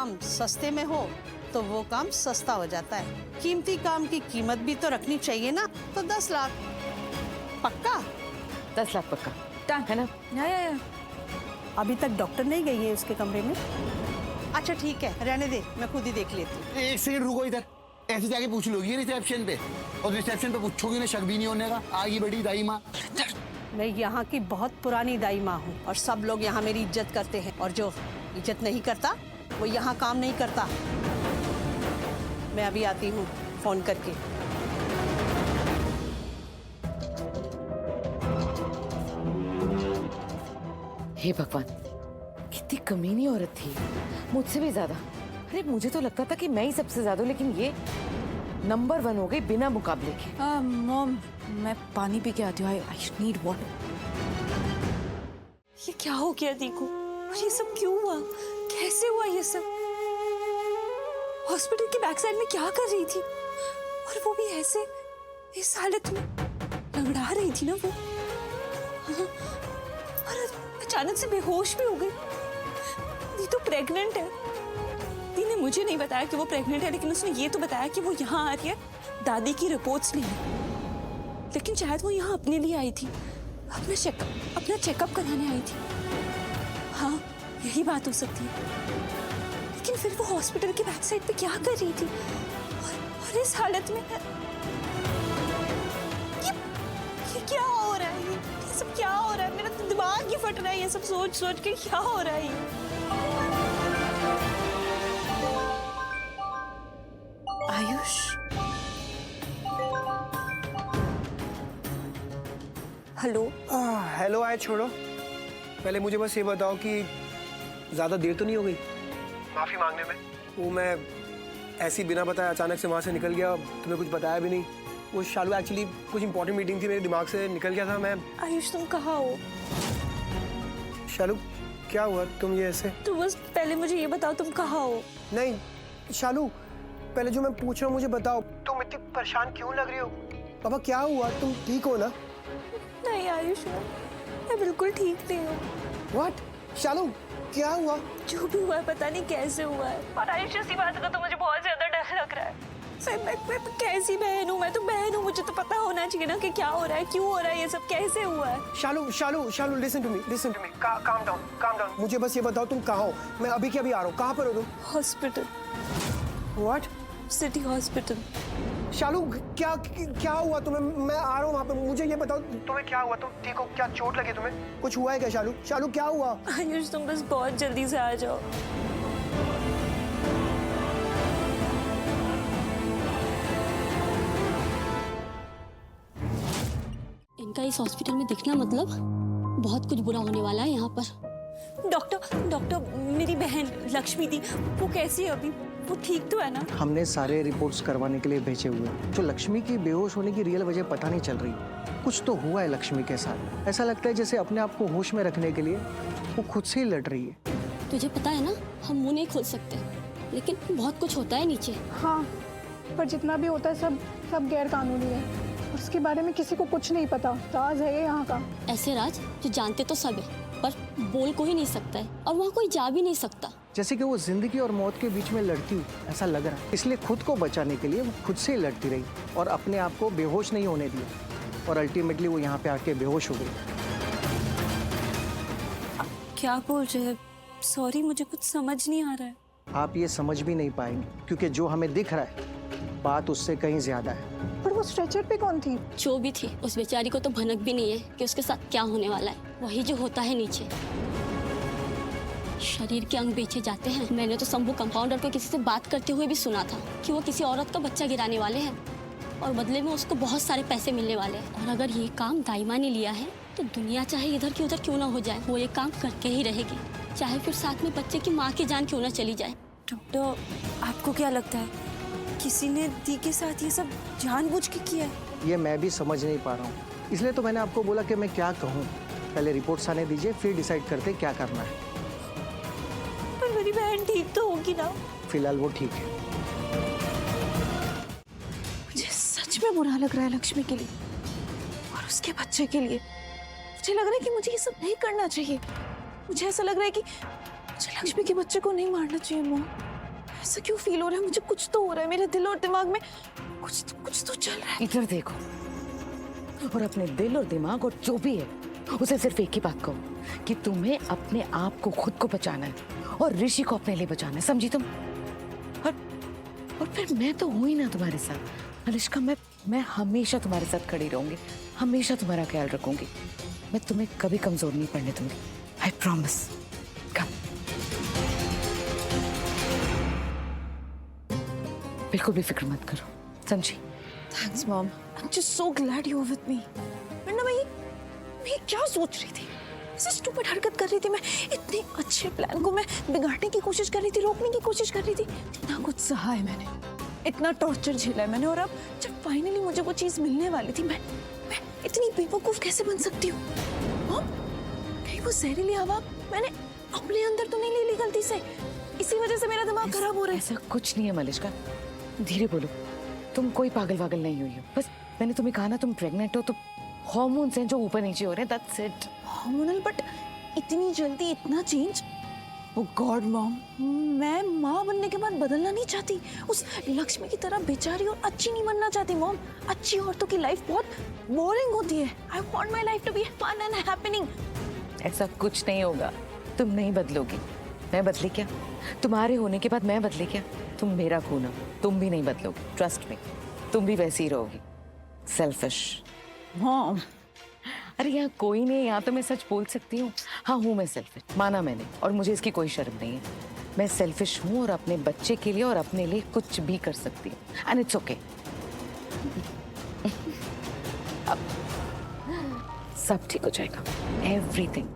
काम सस्ते में हो तो वो काम सस्ता हो जाता है। कीमती काम की कीमत भी तो रखनी चाहिए ना। तो 10 लाख पक्का? 10 लाख पक्का है ना? या। अभी तक डॉक्टर नहीं गई है उसके कमरे में? अच्छा ठीक है, रहने दे, मैं खुद ही देख लेती हूँ। एक सेकंड रुको इधर, ऐसे जाके पूछ लोगी रिसेप्शन पे, और रिसेप्शन पे पूछोगी ना, शक भी नहीं होने का। आगी बड़ी दाई माँ। मैं यहाँ की बहुत पुरानी दाई माँ हूँ और सब लोग यहाँ मेरी इज्जत करते हैं, और जो इज्जत नहीं करता वो यहाँ काम नहीं करता। मैं अभी आती हूँ फोन करके। हे भगवान, कितनी कमीनी औरत थी, मुझसे भी ज्यादा। अरे मुझे तो लगता था कि मैं ही सबसे ज्यादा, लेकिन ये नंबर 1 हो गई बिना मुकाबले के। मॉम, मैं पानी पी के आती हूँ। I need water. ये क्या हो गया दीकू? और ये सब क्यों हुआ? कैसे हुआ ये सब? हॉस्पिटल के बैक साइड में क्या कर रही थी? और वो भी ऐसे इस हालत में लंगड़ा रही थी ना वो। हाँ, और अचानक से बेहोश भी हो गई। ये तो प्रेग्नेंट है। दी ने मुझे नहीं बताया कि वो प्रेग्नेंट है, लेकिन उसने ये तो बताया कि वो यहाँ आ रही है दादी की रिपोर्ट्स लेने। लेकिन शायद वो यहाँ अपने लिए आई थी, अपना चेकअप कराने आई थी। हाँ, यही बात हो सकती है। लेकिन फिर वो हॉस्पिटल के बैक साइड पे क्या कर रही थी? और इस हालत में ये क्या हो रहा है? ये सब क्या हो रहा है? मेरा तो दिमाग ही फट रहा है ये सब सोच सोच के। क्या हो रहा है ये? आयुष, हेलो। हेलो आए, छोड़ो। पहले मुझे बस ये बताओ कि ज़्यादा देर तो नहीं हो गई माफ़ी मांगने में? वो मैं ऐसी बिना बताए अचानक से वहाँ से निकल गया, तुम्हें कुछ बताया भी नहीं। वो शालू एक्चुअली कुछ इंपॉर्टेंट मीटिंग थी, मेरे दिमाग से निकल गया था। मैं आयुष, तुम कहाँ हो? शालू क्या हुआ? तुम ये ऐसे? तो बस पहले मुझे ये बताओ, तुम कहाँ हो? नहीं शालू, पहले जो मैं पूछ रहा हूँ मुझे बताओ, तुम इतनी परेशान क्यों लग रही हो? पापा क्या हुआ? तुम ठीक हो ना? नहीं आयुष, मैं बिल्कुल ठीक नहीं हूँ। व्हाट? शालू क्या हुआ? जो भी हुआ है पता नहीं कैसे हुआ है। और आयुष, इसी बात का तो मुझे बहुत ज्यादा डर लग रहा है। मैं कैसी बहन हूँ? मैं तो बहन हूँ, मुझे तो पता होना चाहिए ना कि क्या हो रहा है, क्यों हो रहा है, ये सब कैसे हुआ है। शालू शालू शालू, listen to me, calm down. मुझे बस ये बताओ तुम कहाँ हो? मैं अभी के अभी आ रहा हूँ। कहाँ पर हो तुम? Hospital. What? City hospital. Shalu क्या हुआ तुम्हें? मैं आ रहा हूँ वहाँ पे। मुझे ये बताओ तुम्हें क्या हुआ? तुम ठीक हो? क्या चोट लगी तुम्हें? कुछ हुआ है क्या शालू? शालू क्या हुआ? आयुष, तुम बस बहुत जल्दी से आ जाओ। इनका इस हॉस्पिटल में दिखना मतलब बहुत कुछ बुरा होने वाला है यहाँ पर। डॉक्टर, मेरी बहन लक्ष्मी थी, वो कैसी है अभी? वो ठीक तो है ना? हमने सारे रिपोर्ट्स करवाने के लिए भेजे हुए। जो लक्ष्मी की बेहोश होने की रियल वजह पता नहीं चल रही। कुछ तो हुआ है लक्ष्मी के साथ। ऐसा लगता है जैसे अपने आप को होश में रखने के लिए वो खुद से ही लड़ रही है। तुझे पता है ना, हम मुंह नहीं खोल सकते, लेकिन बहुत कुछ होता है नीचे। हाँ, पर जितना भी होता है सब गैर कानूनी है। उसके बारे में किसी को कुछ नहीं पता। राज है ये यहाँ का। ऐसे राज जो जानते तो सब है, पर बोल को ही नहीं सकता है, और वहाँ कोई जा भी नहीं सकता। जैसे कि वो जिंदगी और मौत के बीच में लड़ती हुई ऐसा लग रहा है। इसलिए खुद को बचाने के लिए वो खुद से ही लड़ती रही और अपने आप को बेहोश नहीं होने दिया, और अल्टीमेटली वो यहाँ पे आके बेहोश हो गई। क्या बोल रहे हैं? सॉरी, मुझे कुछ समझ नहीं आ रहा है। आप ये समझ भी नहीं पाएंगे, क्योंकि जो हमें दिख रहा है बात उससे कहीं ज्यादा है। पर वो स्ट्रेचर पे कौन थी? जो भी थी, उस बेचारी को तो भनक भी नहीं है कि उसके साथ क्या होने वाला है। वही जो होता है नीचे। शरीर के अंग बेचे जाते हैं। मैंने तो शंभू कंपाउंडर को किसी से बात करते हुए भी सुना था कि वो किसी औरत का बच्चा गिराने वाले हैं और बदले में उसको बहुत सारे पैसे मिलने वाले हैं। और अगर ये काम दाइमा ने लिया है तो दुनिया चाहे इधर की उधर क्यों ना हो जाए, वो ये काम करके ही रहेगी, चाहे फिर साथ में बच्चे की माँ की जान क्यों ना चली जाए। डॉक्टर, आपको क्या लगता है किसी ने दी के साथ ये सब जानबूझ के किया है? ये मैं भी समझ नहीं पा रहा हूँ, इसलिए तो मैंने आपको बोला कि मैं क्या कहूँ। पहले रिपोर्ट्स आने दीजिए, फिर डिसाइड करते क्या करना है। पर मेरी बहन ठीक तो होगी ना? फिलहाल वो ठीक है। मुझे सच में बुरा लग रहा है लक्ष्मी के लिए और उसके बच्चे के लिए। मुझे लग रहा है कि मुझे ये सब नहीं करना चाहिए। मुझे ऐसा लग रहा है कि मुझे लक्ष्मी के बच्चे को नहीं मारना चाहिए। माँ, ऐसा क्यों फील हो रहा है मुझे? कुछ तो हो रहा है मेरे दिल और दिमाग में, कुछ तो चल रहा है। इधर देखो और अपने दिल और दिमाग और जो भी है उसे सिर्फ एक ही बात कहो कि तुम्हें अपने आप को खुद को बचाना है और ऋषि को अपने लिए बचाना है, समझी तुम? और फिर मैं तो हूं ही ना तुम्हारे साथ अनुष्का। मैं हमेशा तुम्हारे साथ खड़ी रहूंगी, हमेशा तुम्हारा ख्याल रखूंगी। मैं तुम्हें कभी कमजोर नहीं पड़ने दूंगी, आई प्रॉमिस। कम, बिल्कुल भी फिक्र मत करो, समझी? Thanks mom, I am just so glad you are with me. वरना मैं क्या सोच रही थी, ऐसे स्टूपिड हरकत कर रही थी मैं। इतने अच्छे प्लान को मैं बिगाड़ने की कोशिश कर रही थी, रोकने की कोशिश कर रही थी। इतना कुछ सहा है मैंने, इतना टॉर्चर झेला है मैंने, और अब जब फाइनली मुझे वो चीज मिलने वाली थी, मैं इतनी बेवकूफ कैसे बन सकती हूँ? मॉम, कहीं वो जहरीली हवा मैंने अपने अंदर तो नहीं ले ली गलती से? इसी वजह से मेरा दिमाग खराब हो रहा है। ऐसा कुछ नहीं है मलिश्का, धीरे बोलो। तुम कोई पागल वागल नहीं हुई हो, बस मैंने तुम्हें कहा ना तुम प्रेग्नेंट हो तो हार्मोन्स हैं जो ऊपर नीचे हो रहे हैं, दैट्स इट। हार्मोनल? बट इतनी जल्दी इतना चेंज? ओह गॉड मॉम, मैं माँ बनने के बाद बदलना नहीं चाहती, उस लक्ष्मी की तरह बेचारी और अच्छी नहीं बनना चाहती मॉम। अच्छी औरतों की लाइफ बहुत बोरिंग होती है। I want my life to be fun and happening. ऐसा कुछ नहीं होगा, तुम नहीं बदलोगी। मैं बदली क्या? तुम्हारे होने के बाद मैं बदली क्या? तुम मेरा खून हो, तुम भी नहीं बदलोगी, ट्रस्ट मी। तुम भी वैसी ही रहोगी, सेल्फिश। मॉम, अरे यहाँ कोई नहीं है, यहाँ तो मैं सच बोल सकती हूँ। हाँ हूँ मैं सेल्फिश, माना मैंने, और मुझे इसकी कोई शर्म नहीं है। मैं सेल्फिश हूँ और अपने बच्चे के लिए और अपने लिए कुछ भी कर सकती हूँ, एंड इट्स ओके। अब सब ठीक हो जाएगा, एवरीथिंग।